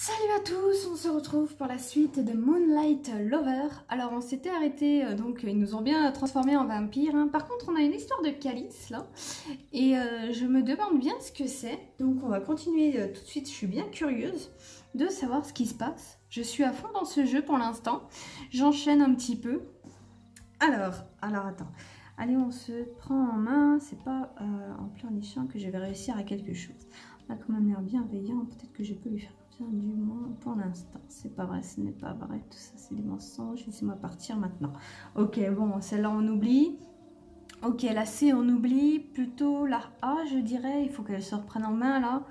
Salut à tous, on se retrouve pour la suite de Moonlight Lover. Alors on s'était arrêté, donc ils nous ont bien transformés en vampires. Hein. Par contre on a une histoire de calice là, et je me demande bien ce que c'est. Donc on va continuer tout de suite, je suis bien curieuse de savoir ce qui se passe. Je suis à fond dans ce jeu pour l'instant, j'enchaîne un petit peu. Alors attends, allez on se prend en main, c'est pas en pleurnichant que je vais réussir à quelque chose. Là comme un air bienveillant, peut-être que je peux lui faire du moins pour l'instant. C'est pas vrai, ce n'est pas vrai, tout ça c'est des mensonges. Laissez-moi partir maintenant. Ok, bon, celle-là on oublie. Ok, la C on oublie. Plutôt la A, je dirais. Il faut qu'elle se reprenne en main là.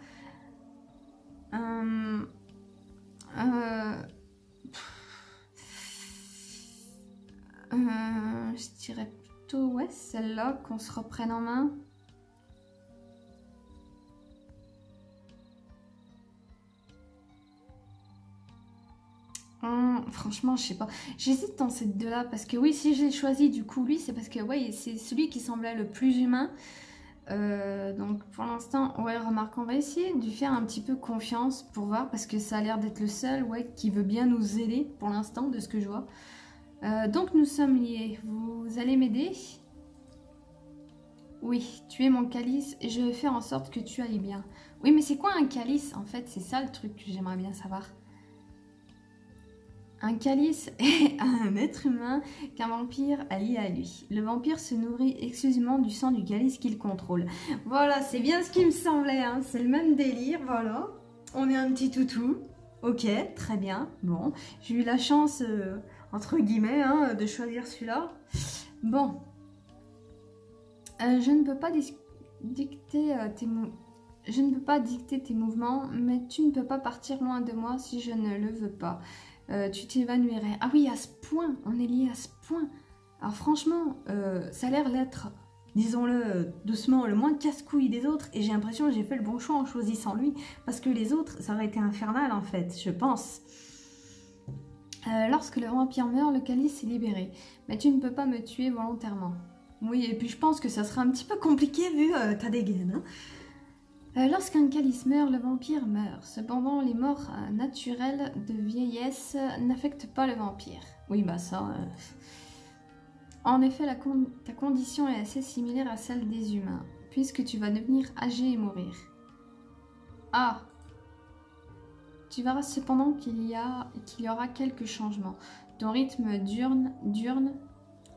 Je dirais plutôt, ouais, celle-là qu'on se reprenne en main. Franchement, je sais pas. J'hésite dans ces deux-là parce que oui, si j'ai choisi du coup lui, c'est parce que ouais, c'est celui qui semblait le plus humain. Donc pour l'instant, ouais, remarque, on va essayer de lui faire un petit peu confiance pour voir parce que ça a l'air d'être le seul, ouais, qui veut bien nous aider pour l'instant de ce que je vois. Donc nous sommes liés. Vous allez m'aider? Oui, tu es mon calice et je vais faire en sorte que tu ailles bien. Oui, mais c'est quoi un calice en fait? C'est ça le truc que j'aimerais bien savoir. Un calice est un être humain qu'un vampire a lié à lui. Le vampire se nourrit exclusivement du sang du calice qu'il contrôle. Voilà, c'est bien ce qui me semblait, hein. C'est le même délire, voilà. On est un petit toutou. Ok, très bien. Bon, j'ai eu la chance, entre guillemets, hein, de choisir celui-là. Bon. Je ne peux pas dicter Je ne peux pas dicter tes mouvements, mais tu ne peux pas partir loin de moi si je ne le veux pas. Tu t'évanouirais. Ah oui, à ce point, on est lié à ce point. Alors franchement, ça a l'air d'être, disons-le doucement, le moins casse-couille des autres. Et j'ai l'impression que j'ai fait le bon choix en choisissant lui. Parce que les autres, ça aurait été infernal en fait, je pense. Lorsque le vampire meurt, le calice est libéré. Mais tu ne peux pas me tuer volontairement. Oui, et puis je pense que ça sera un petit peu compliqué vu ta dégaine, hein. Lorsqu'un calice meurt, le vampire meurt. Cependant, les morts naturelles de vieillesse n'affectent pas le vampire. Oui, bah ça... En effet, ta condition est assez similaire à celle des humains, puisque tu vas devenir âgé et mourir. Ah! Tu verras cependant qu'il y aura quelques changements. Ton rythme diurne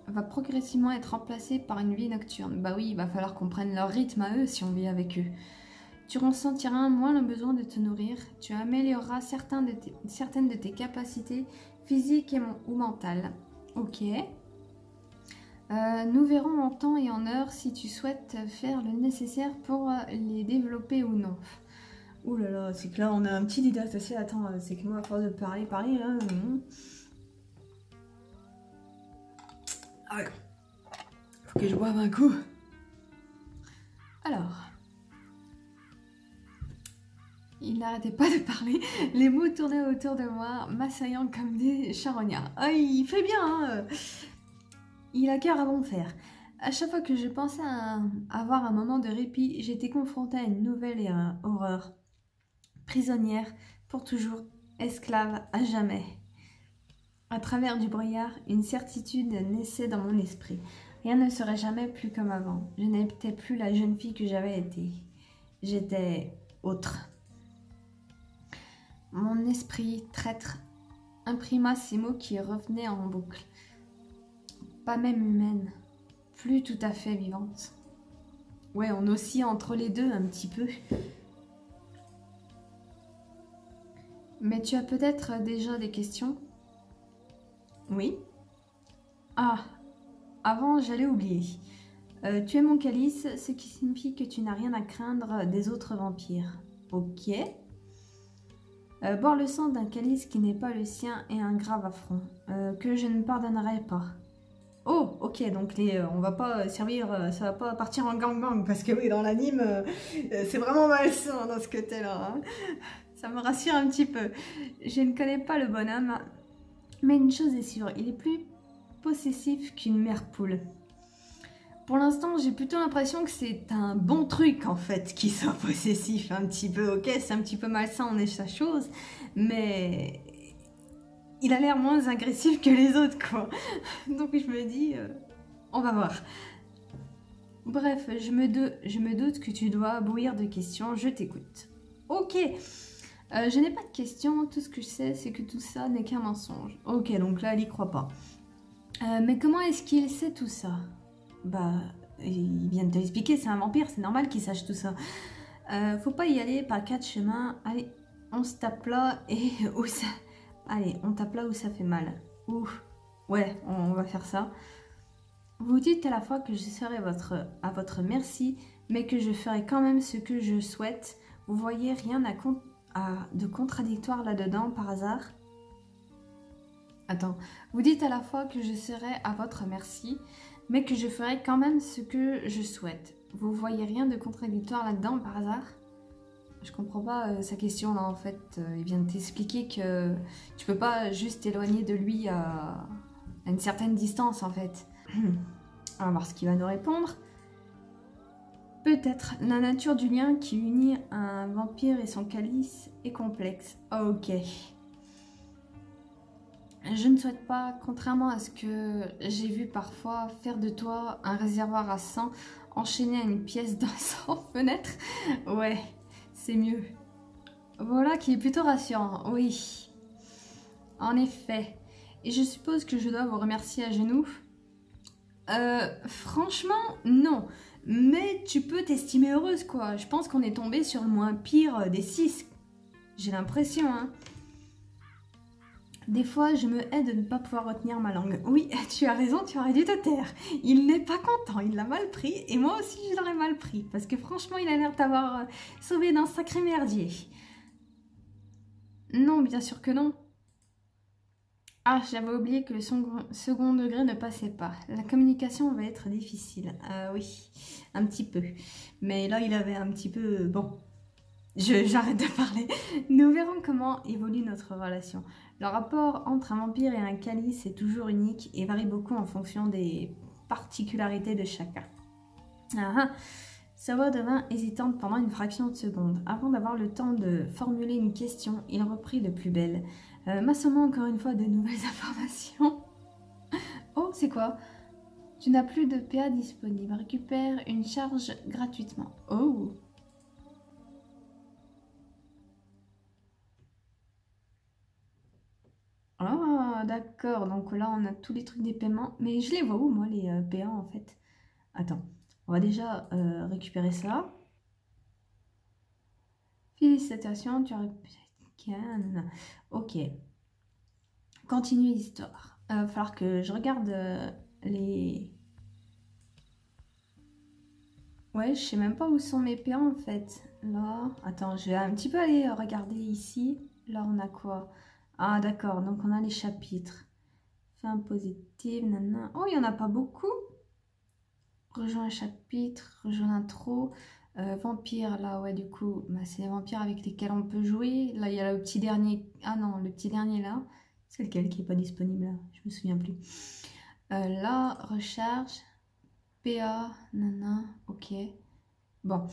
va progressivement être remplacé par une vie nocturne. Bah oui, il va falloir qu'on prenne leur rythme à eux si on vit avec eux. Tu ressentiras moins le besoin de te nourrir, tu amélioreras certaines de tes capacités physiques ou mentales. Ok. Nous verrons en temps et en heure si tu souhaites faire le nécessaire pour les développer ou non. Ouh là là, c'est que là on a un petit didacte assez. Attends, c'est que moi à force de parler là. Ah, faut que je boive un coup. Alors. Il n'arrêtait pas de parler, les mots tournaient autour de moi, m'assaillant comme des charognards. Ah, il fait bien, hein. Il a cœur à bon faire. À chaque fois que je pensais à avoir un moment de répit, j'étais confrontée à une nouvelle horreur. Prisonnière, pour toujours, esclave à jamais. À travers du brouillard, une certitude naissait dans mon esprit. Rien ne serait jamais plus comme avant. Je n'étais plus la jeune fille que j'avais été. J'étais autre. Mon esprit traître imprima ces mots qui revenaient en boucle. Pas même humaine, plus tout à fait vivante. Ouais, on oscille entre les deux un petit peu. Mais tu as peut-être déjà des questions? Oui. Ah, avant j'allais oublier. Tu es mon calice, ce qui signifie que tu n'as rien à craindre des autres vampires. Ok. Boire le sang d'un calice qui n'est pas le sien est un grave affront, que je ne pardonnerai pas. Oh, ok, donc on va pas servir, ça va pas partir en gang-gang, parce que oui, dans l'anime, c'est vraiment malsain dans ce côté-là. Hein. Ça me rassure un petit peu. Je ne connais pas le bonhomme, mais une chose est sûre, il est plus possessif qu'une mère poule. Pour l'instant, j'ai plutôt l'impression que c'est un bon truc, en fait, qu'il soit possessif un petit peu. Ok, c'est un petit peu malsain, on est sa chose, mais il a l'air moins agressif que les autres, quoi. Donc je me dis, on va voir. Bref, je me doute que tu dois bouillir de questions, je t'écoute. Ok, je n'ai pas de questions, tout ce que je sais, c'est que tout ça n'est qu'un mensonge. Ok, donc là, elle y croit pas. Mais comment est-ce qu'il sait tout ça? Bah, il vient de te l'expliquer, c'est un vampire, c'est normal qu'il sache tout ça. Faut pas y aller par 4 chemins. Allez, on se tape là et où ça... Allez, on tape là où ça fait mal. Ouf. Ouais, on va faire ça. Vous dites à la fois que je serai à votre merci, mais que je ferai quand même ce que je souhaite. Vous voyez rien de contradictoire là-dedans par hasard? Attends, vous dites à la fois que je serai à votre merci, mais que je ferai quand même ce que je souhaite. Vous voyez rien de contradictoire là-dedans par hasard? Je comprends pas sa question là en fait. Il vient de t'expliquer que tu peux pas juste t'éloigner de lui à une certaine distance en fait. On va voir ce qu'il va nous répondre. Peut-être la nature du lien qui unit un vampire et son calice est complexe. Ok. Je ne souhaite pas, contrairement à ce que j'ai vu parfois, faire de toi un réservoir à sang enchaîné à une pièce d'un sans fenêtre. Ouais, c'est mieux. Voilà qui est plutôt rassurant, oui. En effet. Et je suppose que je dois vous remercier à genoux. Franchement, non. Mais tu peux t'estimer heureuse, quoi. Je pense qu'on est tombé sur le moins pire des 6. J'ai l'impression, hein. Des fois, je me hais de ne pas pouvoir retenir ma langue. Oui, tu as raison, tu aurais dû te taire. Il n'est pas content, il l'a mal pris, et moi aussi je l'aurais mal pris, parce que franchement, il a l'air t'avoir sauvé d'un sacré merdier. Non, bien sûr que non. Ah, j'avais oublié que le second degré ne passait pas. La communication va être difficile. Oui, un petit peu. Mais là, il avait un petit peu... Bon, j'arrête de parler. Nous verrons comment évolue notre relation. Le rapport entre un vampire et un calice est toujours unique et varie beaucoup en fonction des particularités de chacun. Sa voix devint hésitante pendant une fraction de seconde. Avant d'avoir le temps de formuler une question, il reprit de plus belle. M'assommant encore une fois de nouvelles informations. Oh, c'est quoi? Tu n'as plus de PA disponible. Récupère une charge gratuitement. Oh! Ah, d'accord. Donc là, on a tous les trucs des paiements. Mais je les vois où, moi, les PA, en fait? Attends. On va déjà récupérer ça. Félicitations, tu as récupéré. Ok. Continue l'histoire. Va falloir que je regarde les... Ouais, je sais même pas où sont mes PA en fait. Là, attends, je vais un petit peu aller regarder ici. Là, on a quoi? Ah, d'accord, donc on a les chapitres. Fin positive, nanana. Oh, il y en a pas beaucoup. Rejoins un chapitre, rejoins l'intro. Vampire, là, ouais, du coup, bah, c'est les vampires avec lesquels on peut jouer. Là, il y a le petit dernier. Ah non, le petit dernier là. C'est lequel qui est pas disponible là? Je me souviens plus. Là, recharge. PA, nana, ok. Bon,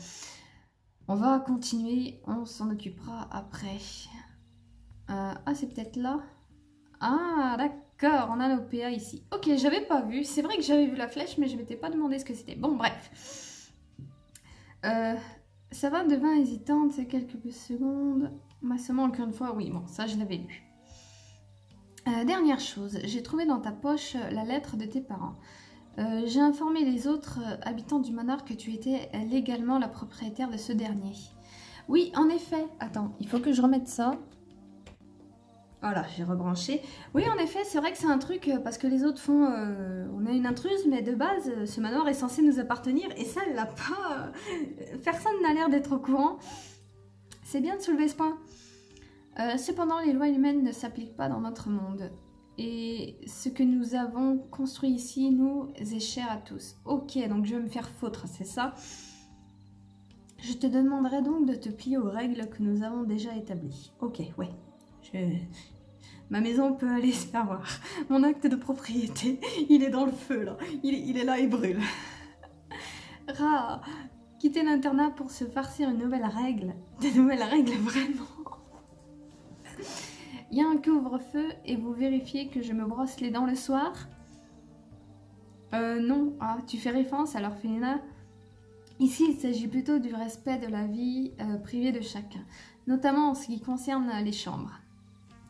on va continuer, on s'en occupera après. Ah, c'est peut-être là. Ah, d'accord, on a nos PA ici. Ok, j'avais pas vu. C'est vrai que j'avais vu la flèche, mais je m'étais pas demandé ce que c'était. Bon, bref. Ça va, devint hésitante, c'est quelques secondes. Massement, encore une fois, oui, bon, ça je l'avais lu. Dernière chose, j'ai trouvé dans ta poche la lettre de tes parents. J'ai informé les autres habitants du manoir que tu étais légalement la propriétaire de ce dernier. Oui, en effet. Attends, il faut que je remette ça. Voilà, j'ai rebranché. Oui, en effet, c'est vrai que c'est un truc, parce que les autres font... on a une intruse, mais de base, ce manoir est censé nous appartenir, et ça, elle l'a pas... personne n'a l'air d'être au courant. C'est bien de soulever ce point. Cependant, les lois humaines ne s'appliquent pas dans notre monde. Et ce que nous avons construit ici, nous, est cher à tous. Ok, donc je vais me faire foutre, c'est ça. Je te demanderai donc de te plier aux règles que nous avons déjà établies. Ok, ouais. Ma maison peut aller se faire voir. Mon acte de propriété, il est dans le feu, là. Il est là, il brûle. Ah, quitter l'internat pour se farcir une nouvelle règle. De nouvelles règles, vraiment. Il y a un couvre-feu et vous vérifiez que je me brosse les dents le soir? Non. Ah, tu fais référence à l'orphelinat? Ici, il s'agit plutôt du respect de la vie privée de chacun, notamment en ce qui concerne les chambres.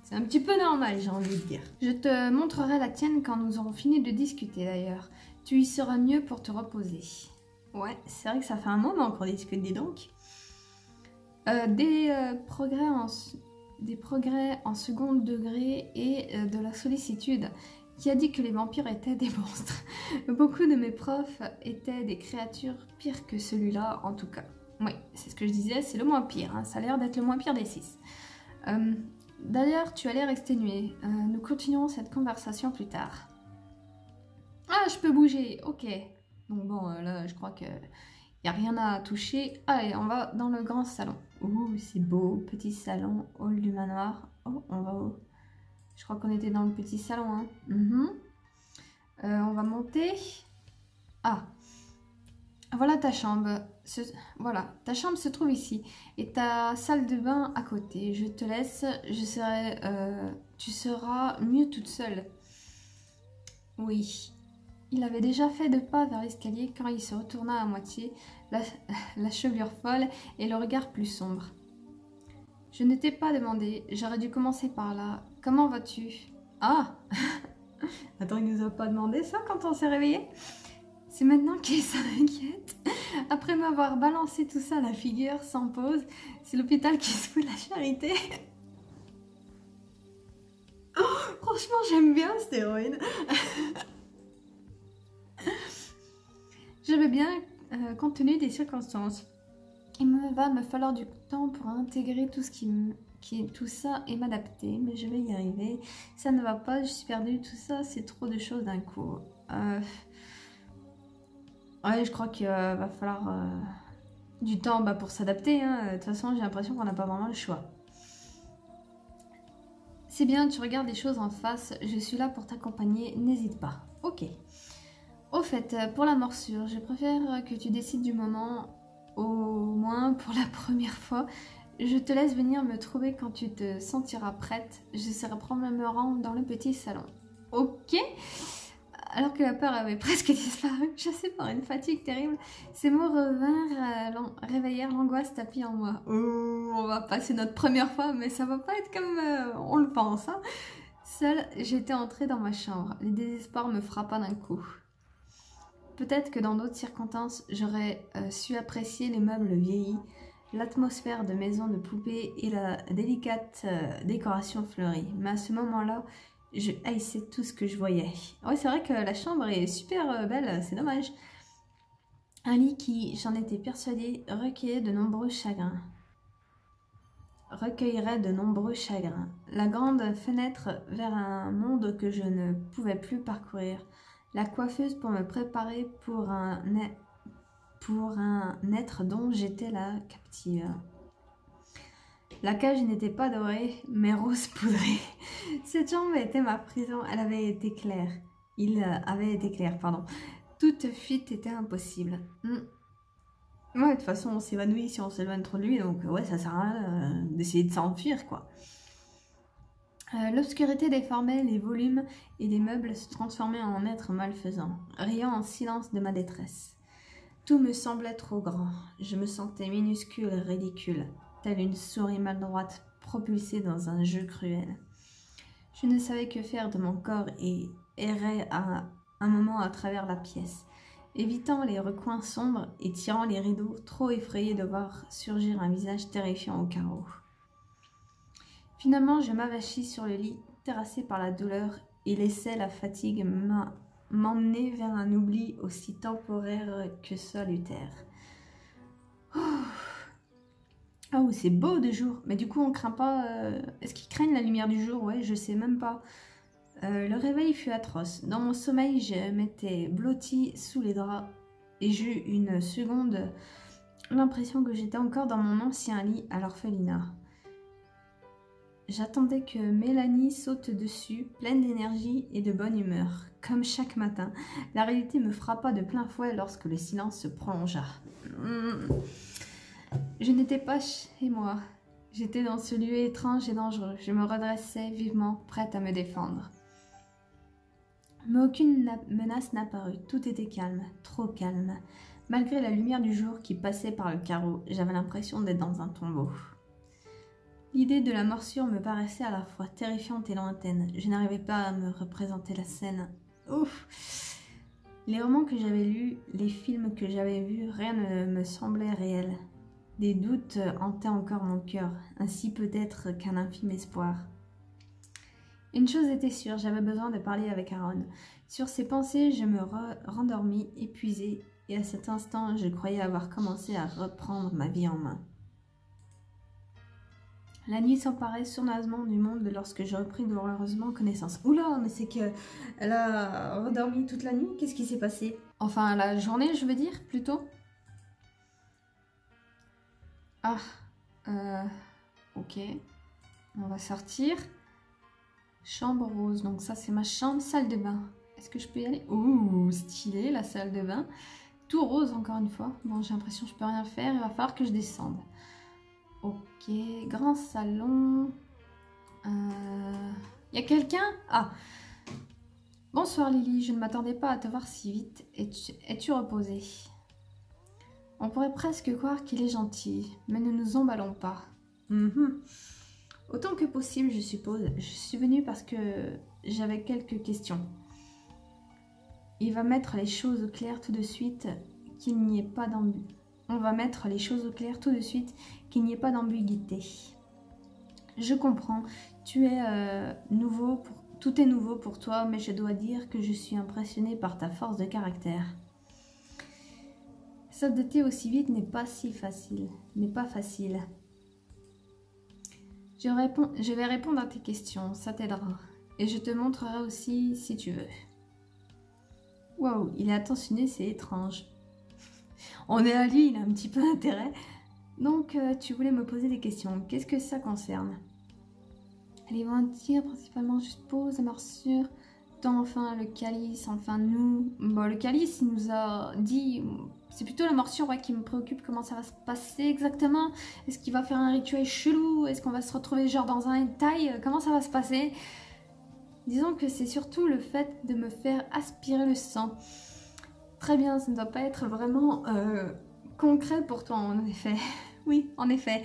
C'est un petit peu normal, j'ai envie de dire. Je te montrerai la tienne quand nous aurons fini de discuter d'ailleurs. Tu y seras mieux pour te reposer. Ouais, c'est vrai que ça fait un moment qu'on discute, dis donc. Des progrès en second degré et de la sollicitude. Qui a dit que les vampires étaient des monstres? Beaucoup de mes profs étaient des créatures pires que celui-là, en tout cas. Oui, c'est ce que je disais, c'est le moins pire. Hein. Ça a l'air d'être le moins pire des 6. D'ailleurs, tu as l'air exténué. Nous continuerons cette conversation plus tard. Ah, je peux bouger, ok. Donc bon, là, je crois que y a rien à toucher. Allez, on va dans le grand salon. Ouh, c'est beau, petit salon, hall du manoir. Oh, on va où? Je crois qu'on était dans le petit salon. Hein. On va monter. Ah, voilà ta chambre. Voilà, ta chambre se trouve ici. Et ta salle de bain à côté. Je te laisse. Tu seras mieux toute seule. Oui. Il avait déjà fait 2 pas vers l'escalier quand il se retourna à moitié, la chevelure folle et le regard plus sombre. Je ne t'ai pas demandé, j'aurais dû commencer par là. Comment vas-tu? Ah. Attends, il nous a pas demandé ça quand on s'est réveillé? C'est maintenant qu'il s'inquiète. Après m'avoir balancé tout ça à la figure sans pause, c'est l'hôpital qui se fout de la charité. Oh, franchement, j'aime bien cette héroïne. Je vais bien, compte tenu des circonstances. Il va me falloir du temps pour intégrer tout ça et m'adapter, mais je vais y arriver. Ça ne va pas, je suis perdue, tout ça, c'est trop de choses d'un coup. Ouais, je crois qu'il va falloir du temps pour s'adapter. Hein. De toute façon, j'ai l'impression qu'on n'a pas vraiment le choix. C'est bien, tu regardes les choses en face, je suis là pour t'accompagner, n'hésite pas. Ok. Au fait, pour la morsure, je préfère que tu décides du moment, au moins pour la première fois. Je te laisse venir me trouver quand tu te sentiras prête. Je serai probablement dans le petit salon. Ok. Alors que la peur avait presque disparu, chassée par une fatigue terrible, ces mots réveillèrent l'angoisse tapie en moi. Oh, on va passer notre première fois, mais ça va pas être comme on le pense. Hein. Seule, j'étais entrée dans ma chambre. Le désespoir me frappa d'un coup. Peut-être que dans d'autres circonstances, j'aurais su apprécier les meubles vieillis, l'atmosphère de maison de poupée et la délicate décoration fleurie. Mais à ce moment-là, je haïssais tout ce que je voyais. Ouais, c'est vrai que la chambre est super belle, c'est dommage. Un lit qui, j'en étais persuadée, recueillerait de nombreux chagrins. La grande fenêtre vers un monde que je ne pouvais plus parcourir. La coiffeuse pour me préparer pour un être dont j'étais la captive. La cage n'était pas dorée, mais rose poudrée. Cette chambre était ma prison, elle avait été claire. Il avait été clair, pardon. Toute fuite était impossible. Ouais, de toute façon, on s'évanouit si on s'éloigne trop de lui, donc ouais, ça sert à rien d'essayer de s'enfuir, quoi. L'obscurité déformait les volumes et les meubles se transformaient en êtres malfaisants, riant en silence de ma détresse. Tout me semblait trop grand. Je me sentais minuscule et ridicule, telle une souris maladroite propulsée dans un jeu cruel. Je ne savais que faire de mon corps et errais à un moment à travers la pièce, évitant les recoins sombres et tirant les rideaux, trop effrayée de voir surgir un visage terrifiant au carreau. Finalement, je m'avachis sur le lit, terrassée par la douleur, et laissai la fatigue m'emmener vers un oubli aussi temporaire que salutaire. Oh, c'est beau de jour. Mais du coup, on craint pas... Est-ce qu'ils craignent la lumière du jour? Ouais, je sais même pas. Le réveil fut atroce. Dans mon sommeil, je m'étais blottie sous les draps et j'eus une seconde l'impression que j'étais encore dans mon ancien lit à l'orphelinat. J'attendais que Mélanie saute dessus, pleine d'énergie et de bonne humeur. Comme chaque matin, la réalité me frappa de plein fouet lorsque le silence se prolongea. Je n'étais pas chez moi. J'étais dans ce lieu étrange et dangereux. Je me redressais vivement, prête à me défendre. Mais aucune menace n'apparut. Tout était calme, trop calme. Malgré la lumière du jour qui passait par le carreau, j'avais l'impression d'être dans un tombeau. L'idée de la morsure me paraissait à la fois terrifiante et lointaine. Je n'arrivais pas à me représenter la scène. Ouf! Les romans que j'avais lus, les films que j'avais vus, rien ne me semblait réel. Des doutes hantaient encore mon cœur, ainsi peut-être qu'un infime espoir. Une chose était sûre, j'avais besoin de parler avec Aaron. Sur ces pensées, je me rendormis, épuisée, et à cet instant, je croyais avoir commencé à reprendre ma vie en main. La nuit s'emparait sournoisement du monde lorsque je repris douloureusement connaissance. Oula, mais c'est que elle a redormi toute la nuit. Qu'est-ce qui s'est passé? Enfin, la journée, je veux dire, plutôt. Ah, ok. On va sortir. Chambre rose, donc ça c'est ma chambre, salle de bain. Est-ce que je peux y aller? Ouh, stylé la salle de bain. Tout rose encore une fois. Bon, j'ai l'impression que je peux rien faire, il va falloir que je descende. Ok, grand salon. Y a quelqu'un? Ah. Bonsoir Lily, je ne m'attendais pas à te voir si vite. Es-tu reposée? On pourrait presque croire qu'il est gentil, mais ne nous emballons pas. Autant que possible, je suppose. Je suis venue parce que j'avais quelques questions. Il va mettre les choses au clair tout de suite qu'il n'y ait pas d'ambiguïté. On va mettre les choses au clair tout de suite qu'il n'y ait pas d'ambiguïté. Je comprends. Tu es nouveau, tout est nouveau pour toi, mais je dois dire que je suis impressionnée par ta force de caractère. S'adapter aussi vite n'est pas si facile. N'est pas facile. Je vais répondre à tes questions, ça t'aidera. Et je te montrerai aussi si tu veux. Waouh, il est attentionné, c'est étrange. On est à lui, il a un petit peu intérêt. Donc, tu voulais me poser des questions. Qu'est-ce que ça concerne? Les ventiles, principalement juste pause, morsure. Tant, enfin, le calice, enfin, nous. Bon, le calice, il nous a dit... C'est plutôt la morsure qui me préoccupe. Comment ça va se passer exactement? Est-ce qu'il va faire un rituel chelou? Est-ce qu'on va se retrouver genre dans un hentai? Comment ça va se passer? Disons que c'est surtout le fait de me faire aspirer le sang. Très bien, ça ne doit pas être vraiment concret pour toi, en effet. Oui, en effet.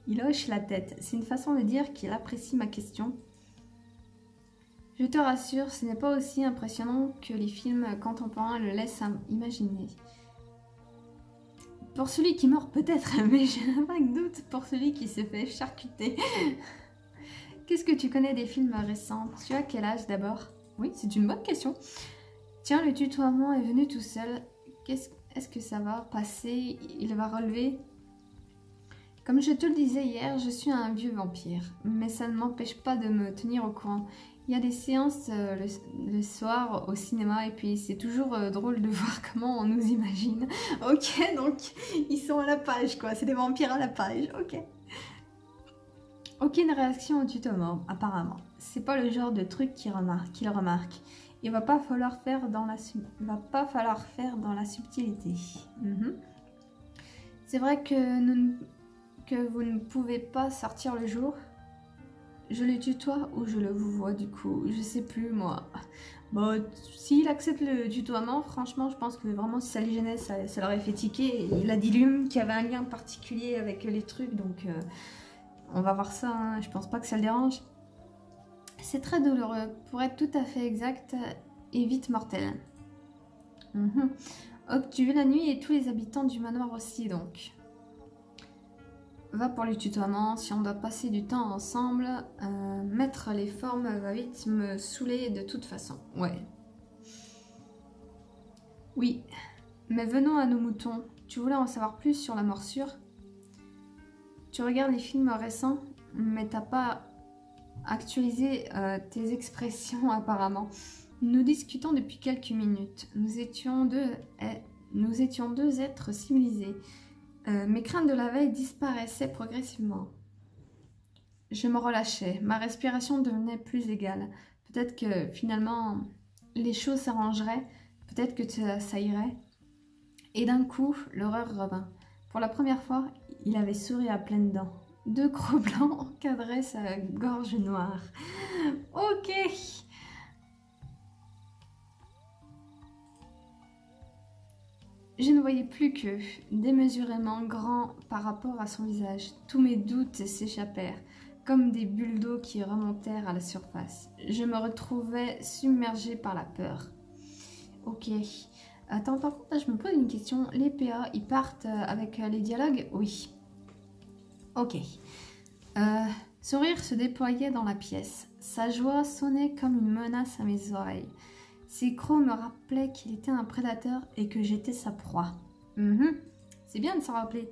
Il hoche la tête. C'est une façon de dire qu'il apprécie ma question. Je te rassure, ce n'est pas aussi impressionnant que les films contemporains le laissent imaginer. Pour celui qui meurt peut-être, mais j'ai un vague doute pour celui qui se fait charcuter. Qu'est-ce que tu connais des films récents? Tu as quel âge d'abord? Oui, c'est une bonne question. Tiens, le tutoiement est venu tout seul. Est-ce que ça va passer? Il va relever? Comme je te le disais hier, je suis un vieux vampire. Mais ça ne m'empêche pas de me tenir au courant. Il y a des séances le soir au cinéma et puis c'est toujours drôle de voir comment on nous imagine. Ok, donc ils sont à la page quoi. C'est des vampires à la page. Ok. Aucune réaction au tutoiement, apparemment. C'est pas le genre de truc qu'il remarque. Il va pas falloir faire dans la subtilité. C'est vrai que vous ne pouvez pas sortir le jour. Je le tutoie ou je le vous vois du coup, je sais plus moi. Bon, s'il accepte le tutoiement, franchement, je pense que vraiment si ça les gênait, ça leur aurait fait tiquer. Il a dit lui-même qu'il y avait un lien particulier avec les trucs, donc on va voir ça. Hein. Je pense pas que ça le dérange. C'est très douloureux, pour être tout à fait exact, et vite mortel. Hop, tu veux la nuit et tous les habitants du manoir aussi, donc. Va pour le tutoiement, si on doit passer du temps ensemble, mettre les formes va vite me saouler de toute façon. Ouais. Oui, mais venons à nos moutons. Tu voulais en savoir plus sur la morsure? Tu regardes les films récents, mais t'as pas actualisé tes expressions apparemment. Nous discutons depuis quelques minutes. Nous étions deux êtres civilisés. Mes craintes de la veille disparaissaient progressivement. Je me relâchais, ma respiration devenait plus égale. Peut-être que finalement les choses s'arrangeraient, peut-être que ça irait. Et d'un coup, l'horreur revint. Pour la première fois, il avait souri à pleines dents. Deux gros blancs encadraient sa gorge noire. Ok. Je ne voyais plus que, démesurément grand par rapport à son visage. Tous mes doutes s'échappèrent, comme des bulles d'eau qui remontèrent à la surface. Je me retrouvais submergée par la peur. Ok. Attends, par contre, là, je me pose une question. Les PA, ils partent avec les dialogues? Oui. Ok. Sourire se déployait dans la pièce. Sa joie sonnait comme une menace à mes oreilles. Ses crocs me rappelaient qu'il était un prédateur et que j'étais sa proie. C'est bien de s'en rappeler.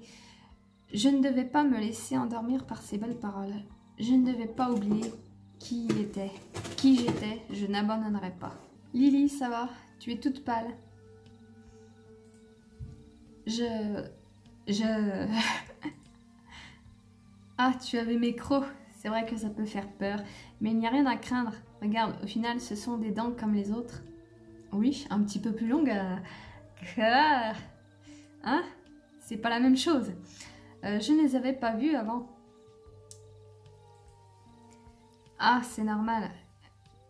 Je ne devais pas me laisser endormir par ces belles paroles. Je ne devais pas oublier qui j'étais. Je n'abandonnerai pas. Lily, ça va? Tu es toute pâle. Ah, tu avais mes crocs. C'est vrai que ça peut faire peur, mais il n'y a rien à craindre. Regarde, au final, ce sont des dents comme les autres. Oui, un petit peu plus longues. Hein? C'est pas la même chose. Je ne les avais pas vues avant. Ah, c'est normal.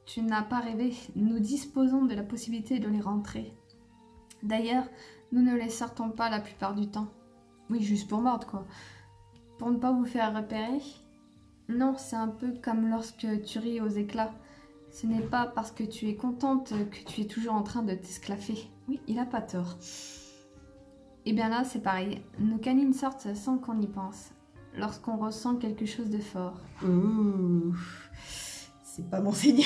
Tu n'as pas rêvé. Nous disposons de la possibilité de les rentrer. D'ailleurs, nous ne les sortons pas la plupart du temps. Oui, juste pour mordre, quoi. Pour ne pas vous faire repérer. Non, c'est un peu comme lorsque tu ris aux éclats. Ce n'est pas parce que tu es contente que tu es toujours en train de t'esclaffer. Oui, il a pas tort. Et bien là, c'est pareil. Nos canines sortent sans qu'on y pense. Lorsqu'on ressent quelque chose de fort. Ouh, c'est pas mon signe.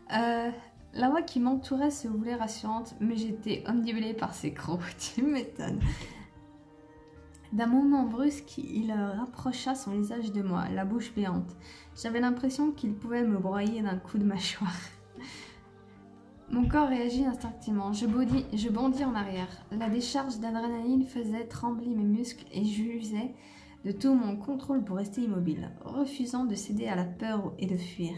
La voix qui m'entourait se voulait rassurante, mais j'étais omnibulée par ses crocs. Tu m'étonnes. D'un mouvement brusque, il rapprocha son visage de moi, la bouche béante. J'avais l'impression qu'il pouvait me broyer d'un coup de mâchoire. Mon corps réagit instinctivement. Je bondis en arrière. La décharge d'adrénaline faisait trembler mes muscles et j'usais de tout mon contrôle pour rester immobile, refusant de céder à la peur et de fuir.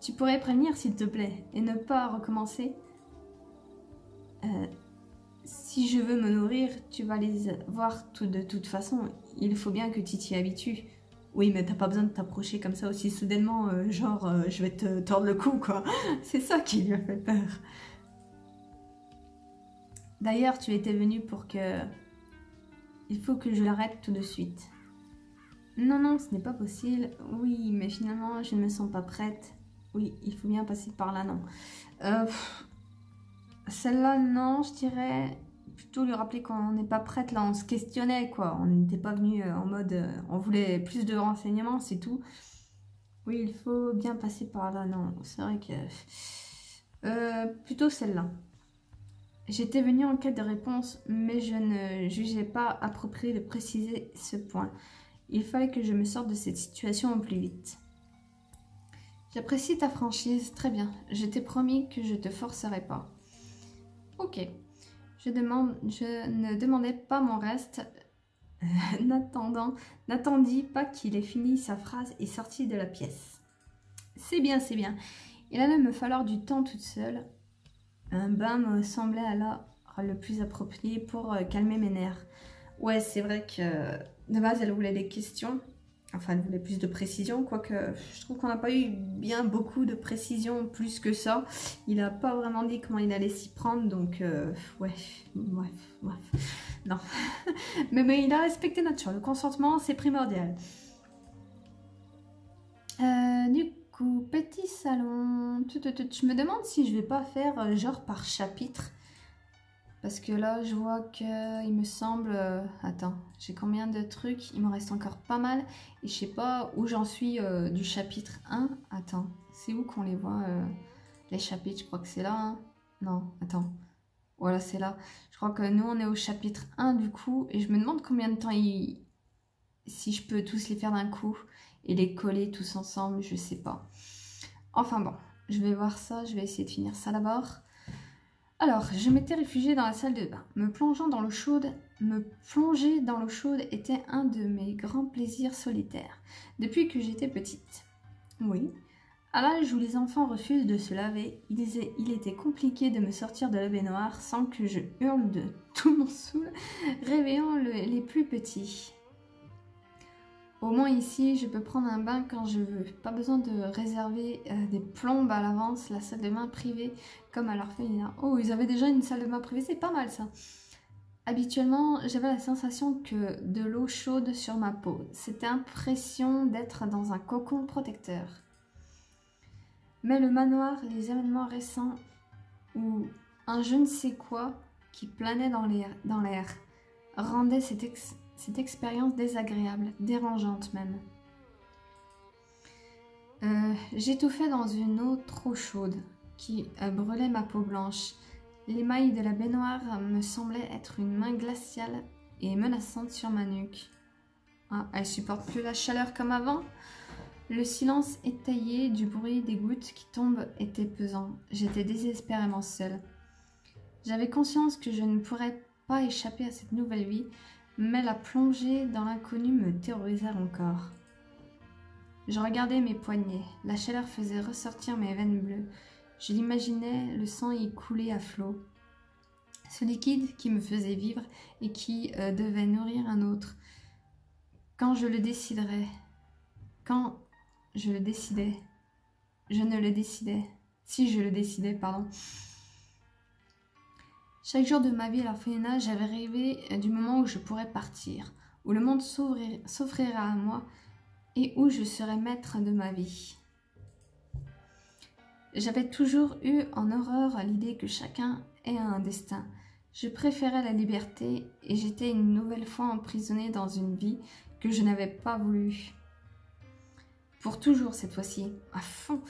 Tu pourrais prévenir, s'il te plaît, et ne pas recommencer. Si je veux me nourrir, tu vas les voir de toute façon. Il faut bien que tu t'y habitues. Oui, mais t'as pas besoin de t'approcher comme ça aussi soudainement, je vais te tordre le cou, quoi. C'est ça qui lui a fait peur. D'ailleurs, tu étais venu pour que... Il faut que je l'arrête tout de suite. Non, ce n'est pas possible. Oui, mais finalement, je ne me sens pas prête. Oui, il faut bien passer par là, non. Celle-là, non, je dirais... Plutôt lui rappeler qu'on n'est pas prête, là, on se questionnait, quoi. On n'était pas venu en mode... on voulait plus de renseignements, c'est tout. Oui, il faut bien passer par là, non. C'est vrai que... plutôt celle-là. J'étais venue en quête de réponse, mais je ne jugeais pas approprié de préciser ce point. Il fallait que je me sorte de cette situation au plus vite. J'apprécie ta franchise, très bien. Je t'ai promis que je te forcerai pas. Ok. Je ne demandais pas mon reste. N'attendis pas qu'il ait fini sa phrase et sorti de la pièce. C'est bien, c'est bien. Il allait me falloir du temps toute seule. Un bain me semblait alors le plus approprié pour calmer mes nerfs. Ouais, c'est vrai que de base, elle voulait des questions. Enfin, elle voulait plus de précision, quoique je trouve qu'on n'a pas eu bien beaucoup de précision plus que ça. Il n'a pas vraiment dit comment il allait s'y prendre, donc ouais, bref, non. mais il a respecté notre choix, le consentement c'est primordial. Du coup, petit salon, je me demande si je vais pas faire genre par chapitre. Parce que là, je vois que il me semble... attends, j'ai combien de trucs? Il me reste encore pas mal. Et je sais pas où j'en suis du chapitre 1. Attends, c'est où qu'on les voit les chapitres? Je crois que c'est là. Hein. Non, attends. Voilà, c'est là. Je crois que nous, on est au chapitre 1 du coup. Et je me demande combien de temps si je peux tous les faire d'un coup. Et les coller tous ensemble, je sais pas. Enfin bon, je vais voir ça. Je vais essayer de finir ça d'abord. Alors, je m'étais réfugiée dans la salle de bain. Me plongeant dans l'eau chaude, Me plonger dans l'eau chaude était un de mes grands plaisirs solitaires, depuis que j'étais petite. Oui, à l'âge où les enfants refusent de se laver, il était compliqué de me sortir de la baignoire sans que je hurle de tout mon soul, réveillant les plus petits. Au moins ici, je peux prendre un bain quand je veux. Pas besoin de réserver des plombes à l'avance, la salle de bain privée comme à l'orphelinat. Oh, ils avaient déjà une salle de bain privée, c'est pas mal ça. Habituellement, j'avais la sensation que de l'eau chaude sur ma peau. C'était l'impression d'être dans un cocon protecteur. Mais le manoir, les événements récents ou un je ne sais quoi qui planait dans l'air rendait cette expérience désagréable, dérangeante même. J'étouffais dans une eau trop chaude qui brûlait ma peau blanche. L'émail de la baignoire me semblait être une main glaciale et menaçante sur ma nuque. Ah, elle supporte plus la chaleur comme avant. Le silence étayé du bruit des gouttes qui tombent était pesant. J'étais désespérément seule. J'avais conscience que je ne pourrais pas échapper à cette nouvelle vie, mais la plongée dans l'inconnu me terrorisait encore. Je regardais mes poignets. La chaleur faisait ressortir mes veines bleues. Je l'imaginais, le sang y coulait à flot. Ce liquide qui me faisait vivre et qui devait nourrir un autre. Quand je ne le décidais, si je le décidais, pardon. Chaque jour de ma vie à l'orphelinat, j'avais rêvé du moment où je pourrais partir, où le monde s'offrira à moi et où je serais maître de ma vie. J'avais toujours eu en horreur l'idée que chacun ait un destin. Je préférais la liberté et j'étais une nouvelle fois emprisonnée dans une vie que je n'avais pas voulu. Pour toujours cette fois-ci, à fond.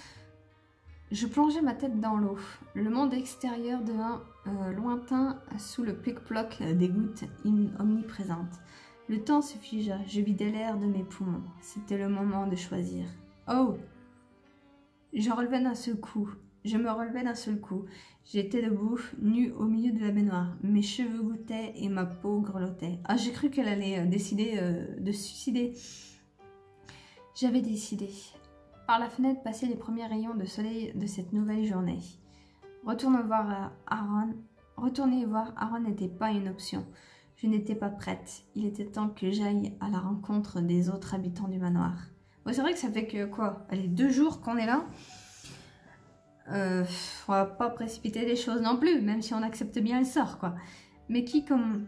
Je plongeais ma tête dans l'eau. Le monde extérieur devint lointain sous le plic-ploc des gouttes omniprésentes. Le temps se figea, je vidais l'air de mes poumons. C'était le moment de choisir. Oh! Je me relevais d'un seul coup. J'étais debout, nue au milieu de la baignoire. Mes cheveux gouttaient et ma peau grelottait. Ah, j'ai cru qu'elle allait décider de se suicider. J'avais décidé. Par la fenêtre passaient les premiers rayons de soleil de cette nouvelle journée. Retourner voir Aaron n'était pas une option. Je n'étais pas prête. Il était temps que j'aille à la rencontre des autres habitants du manoir. Bon, c'est vrai que ça fait que quoi? Allez, 2 jours qu'on est là. On va pas précipiter les choses non plus, même si on accepte bien le sort, quoi. Mais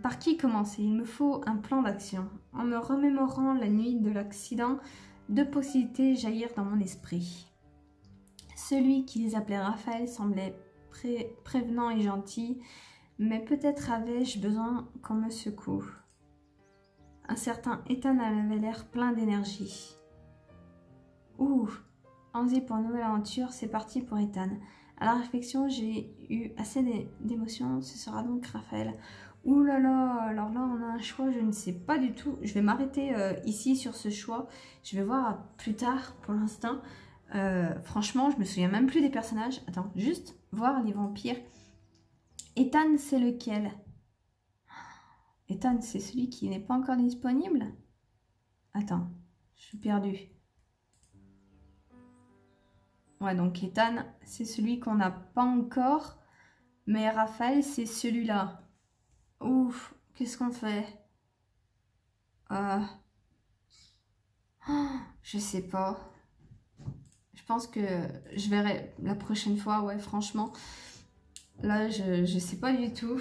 par qui commencer? Il me faut un plan d'action. En me remémorant la nuit de l'accident, 2 possibilités jaillirent dans mon esprit. Celui qui les appelait Raphaël semblait prévenant et gentil, mais peut-être avais-je besoin qu'on me secoue. Un certain Ethan avait l'air plein d'énergie. Ouh, envie pour une nouvelle aventure, c'est parti pour Ethan. À la réflexion, j'ai eu assez d'émotions, ce sera donc Raphaël. Ouh là là, alors là on a un choix, je ne sais pas du tout. Je vais m'arrêter ici sur ce choix. Je vais voir plus tard pour l'instant. Franchement, je me souviens même plus des personnages. Attends, juste voir les vampires. Ethan, c'est lequel? Ethan, c'est celui qui n'est pas encore disponible? Attends, je suis perdue. Ouais, donc Ethan, c'est celui qu'on n'a pas encore. Mais Raphaël, c'est celui-là. Ouf, qu'est-ce qu'on fait? Je sais pas. Je pense que je verrai la prochaine fois, ouais, franchement. Là, je sais pas du tout.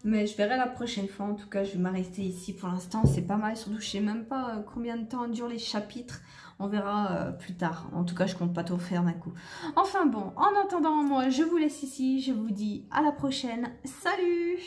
Mais je verrai la prochaine fois. En tout cas, je vais m'arrêter ici pour l'instant. C'est pas mal, surtout je sais même pas combien de temps durent les chapitres. On verra plus tard. En tout cas, je compte pas tout faire d'un coup. Enfin bon, en attendant, moi, je vous laisse ici. Je vous dis à la prochaine. Salut!